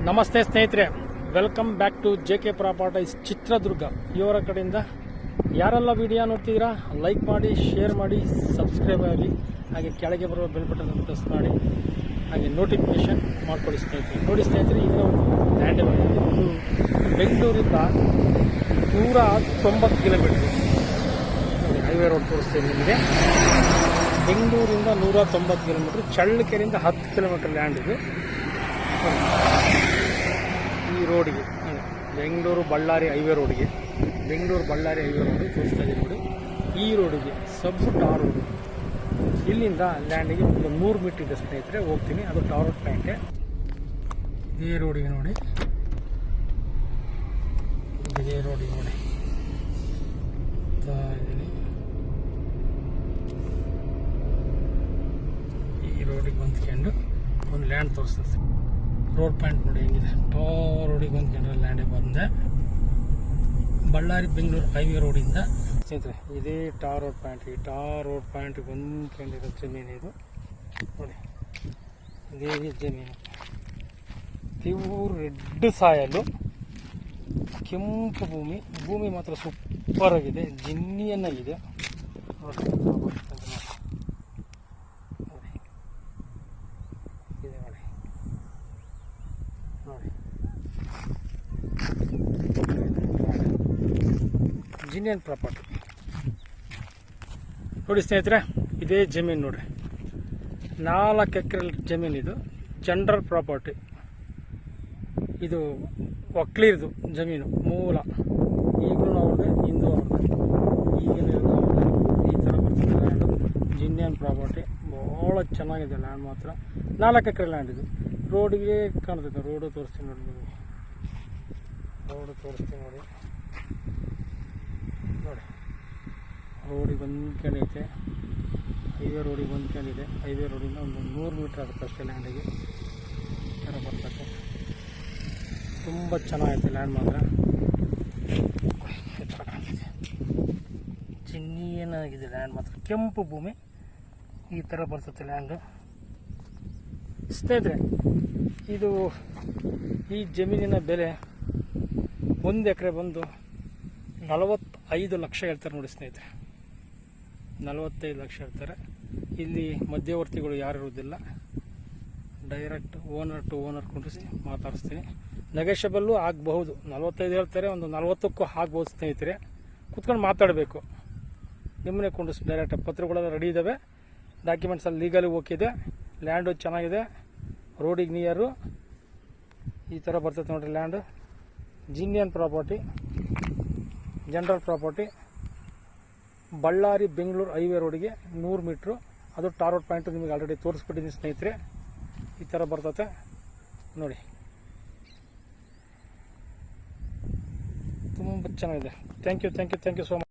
ನಮಸ್ತೆ ಸ್ನೇಹಿತರೆ, welcome back to JK properties Chitradurga. ಇವರ ಕಡೆಯಿಂದ ಯಾರೆಲ್ಲ ವಿಡಿಯೋ ನೋಡ್ತಿದ್ದೀರಾ ಲೈಕ್ ಮಾಡಿ, ಶೇರ್ ಮಾಡಿ, ಸಬ್ಸ್ಕ್ರೈಬ್ ಆಗಿ, ಹಾಗೆ ಕೆಳಗೆ ಬರುವ ಬೆಲ್ ಬಟನ್ ಪ್ರೆಸ್ ಮಾಡಿ, ಹಾಗೆ ನೋಟಿಫಿಕೇಶನ್ ಮಾಡ್ಕೊಳ್ಳಿ ಸ್ನೇಹಿತರೆ. ನೋಡಿ ಸ್ನೇಹಿತರೆ, ಇದರ ಒಂದು ಲ್ಯಾಂಡ್ ಇದು ಬೆಂಗಳೂರಿಂದ 190 ಕಿಲೋಮೀಟರ್ ಹೈವೇ ರೋಡ್ ತೋರಿಸ್ತೀನಿ ನಿಮಗೆ. ಬೆಂಗಳೂರಿಂದ 190 ಕಿಲೋಮೀಟರ್, ಚಳ್ಳಕೆರೆಯಿಂದ 10 ಕಿಲೋಮೀಟರ್ ಲ್ಯಾಂಡ್ ಇದು. ಈ ರೋಡಿಗೆ ಬೆಂಗಳೂರು ಬಳ್ಳಾರಿ ಹೈವೇ ರೋಡಿಗೆ ತೋರಿಸ್ತಾ ಇದ್ದೀನಿ ನೋಡಿ. ಈ ರೋಡಿಗೆ ಸಬ್ ಟಾರ್ ರೋಡ್, ಇಲ್ಲಿಂದ ಲ್ಯಾಂಡಿಗೆ ಒಂದು 100 ಮೀಟರ್ ಇದೆ ಸ್ನೇಹಿತರೆ. ಹೋಗ್ತೀನಿ, ಅದು ಟಾರ್ ಪಾಯಿಂಟೆ. ಇದೇ ರೋಡಿಗೆ ನೋಡಿ, ಇದೇ ರೋಡಿಗೆ ನೋಡಿ ಇದ್ದೀನಿ. ಈ ರೋಡಿಗೆ ಹೊಂದ್ಕೊಂಡು ಒಂದು ಲ್ಯಾಂಡ್ ತೋರಿಸ್ತದೆ. ರೋಡ್ ಪಾಯಿಂಟ್ ನೋಡಿ ಹೆಂಗಿದೆ. ಟಾರ್ ರೋಡಿಗೆ ಹೊಂದ್ಕೊಂಡ್ರೆ ಲ್ಯಾಂಡಿಗೆ ಬಂದೆ. ಬಳ್ಳಾರಿ ಬೆಂಗಳೂರು ಹೈವೇ ರೋಡಿಂದ ಸ್ನೇಹಿತರೆ ಇದೇ ಟಾರ್ ರೋಡ್ ಪಾಯಿಂಟ್. ಈ ಟಾರ್ ರೋಡ್ ಪಾಯಿಂಟ್ಗೆ ಹೊಂದ್ಕೊಂಡಿರೋ ಜಮೀನು ಇದು ನೋಡಿ. ಇದೇ ಜಮೀನು ಪ್ಯೂರ್ ರೆಡ್ ಸಾಯಲು, ಕೆಂಪು ಭೂಮಿ ಮಾತ್ರ ಸೂಪರ್ ಆಗಿದೆ, ಜಿನ್ನಿಯನ್ನಾಗಿದೆ ನೋಡಿ. ಇದೆ ನೋಡಿ ನೋಡಿ, ಜಿನಿಯನ್ ಪ್ರಾಪರ್ಟಿ ನೋಡಿ ಸ್ನೇಹಿತರೆ. ಇದೇ ಜಮೀನು ನೋಡ್ರಿ, 4 ಎಕರೆ ಜಮೀನು. ಇದು ಜನರಲ್ ಪ್ರಾಪರ್ಟಿ. ಇದು ಒಕ್ಲೀರ್ದು ಜಮೀನು ಮೂಲ. ಈಗಲೂ ಅವ್ರದ್ದೇ, ಹಿಂದೂ ಅವ್ರದ್ದೇ, ಈಗಿನ ಈ ಥರ ಬರ್ತದೆ ಲ್ಯಾಂಡು. ಜಿನಿಯನ್ ಪ್ರಾಪರ್ಟಿ ಭಾಳ ಚೆನ್ನಾಗಿದೆ ಲ್ಯಾಂಡ್ ಮಾತ್ರ. 4 ಎಕರೆ ಲ್ಯಾಂಡ್ ಇದು. ರೋಡಿಗೆ ಕಾಣ್ತೈತೆ, ರೋಡು ತೋರಿಸ್ತೀನಿ ನೋಡಿ ನಿಮಗೆ. ರೋಡು ತೋರಿಸ್ತೀನಿ ನೋಡಿ ನೋಡಿ. ರೋಡಿಗೆ ಹೊಂದ್ಕೊಂಡೈತೆ, ಹೈವೇ ರೋಡಿಗೆ ಹೊಂದ್ಕೊಂಡಿದೆ. ಹೈವೇ ರೋಡಿಂದ ಒಂದು 100 ಮೀಟ್ರ್ ಆಗುತ್ತೆ ಅಷ್ಟೇ ಲ್ಯಾಂಡಿಗೆ. ಈ ಥರ ಬರ್ತದೆ. ತುಂಬ ಚೆನ್ನಾಗೈತೆ ಲ್ಯಾಂಡ್ ಮಾತ್ರ. ಈ ಥರ ಕಾಣ್ತಿದೆ, ಚಿನ್ನಿಯನ್ನಾಗಿದೆ ಲ್ಯಾಂಡ್ ಮಾತ್ರ. ಕೆಂಪು ಭೂಮಿ, ಈ ಥರ ಬರ್ತದೆ ಲ್ಯಾಂಡು ಸ್ನೇಹಿತರೆ. ಇದು ಈ ಜಮೀನಿನ ಬೆಲೆ 1 ಎಕರೆ ಬಂದು 45 ಲಕ್ಷ ಹೇಳ್ತಾರೆ ನೋಡಿ ಸ್ನೇಹಿತರೆ. 45 ಲಕ್ಷ ಹೇಳ್ತಾರೆ. ಇಲ್ಲಿ ಮಧ್ಯವರ್ತಿಗಳು ಯಾರು ಇರೋದಿಲ್ಲ. ಡೈರೆಕ್ಟ್ ಓನರ್ ಟು ಓನರ್ ಕುಂಡಿಸಿ ಮಾತಾಡಿಸ್ತೀನಿ. ನೆಗೋಷಿಯಬಲ್ಲು ಆಗಬಹುದು. 45 ಹೇಳ್ತಾರೆ, ಒಂದು 40ಕ್ಕೂ ಆಗ್ಬೋದು ಸ್ನೇಹಿತರೆ. ಕೂತ್ಕೊಂಡು ಮಾತಾಡಬೇಕು. ನಿಮ್ಮನ್ನೇ ಕುಂಡಿಸಿ ಡೈರೆಕ್ಟ್. ಪತ್ರಗಳೆಲ್ಲ ರೆಡಿ ಇದ್ದಾವೆ, ಡಾಕ್ಯುಮೆಂಟ್ಸ್ ಅಲ್ಲಿ ಲೀಗಲಿ ಹೋಗಿದೆ. ಲ್ಯಾಂಡು ಚೆನ್ನಾಗಿದೆ, ರೋಡಿಗೆ ನಿಯರು. ಈ ಥರ ಬರ್ತೈತೆ ನೋಡಿರಿ land. Genuine property, general property. Ballari Bengaluru highway ರೋಡಿಗೆ 100 ಮೀಟ್ರು. ಅದು ಟಾರ್ ರೋಡ್ ಪಾಯಿಂಟು ನಿಮಗೆ ಆಲ್ರೆಡಿ ತೋರಿಸ್ಬಿಟ್ಟಿದ್ದೀನಿ ಸ್ನೇಹಿತರೆ. ಈ ಥರ ಬರ್ತೈತೆ ನೋಡಿ, ತುಂಬ ಚೆನ್ನಾಗಿದೆ. Thank you so much.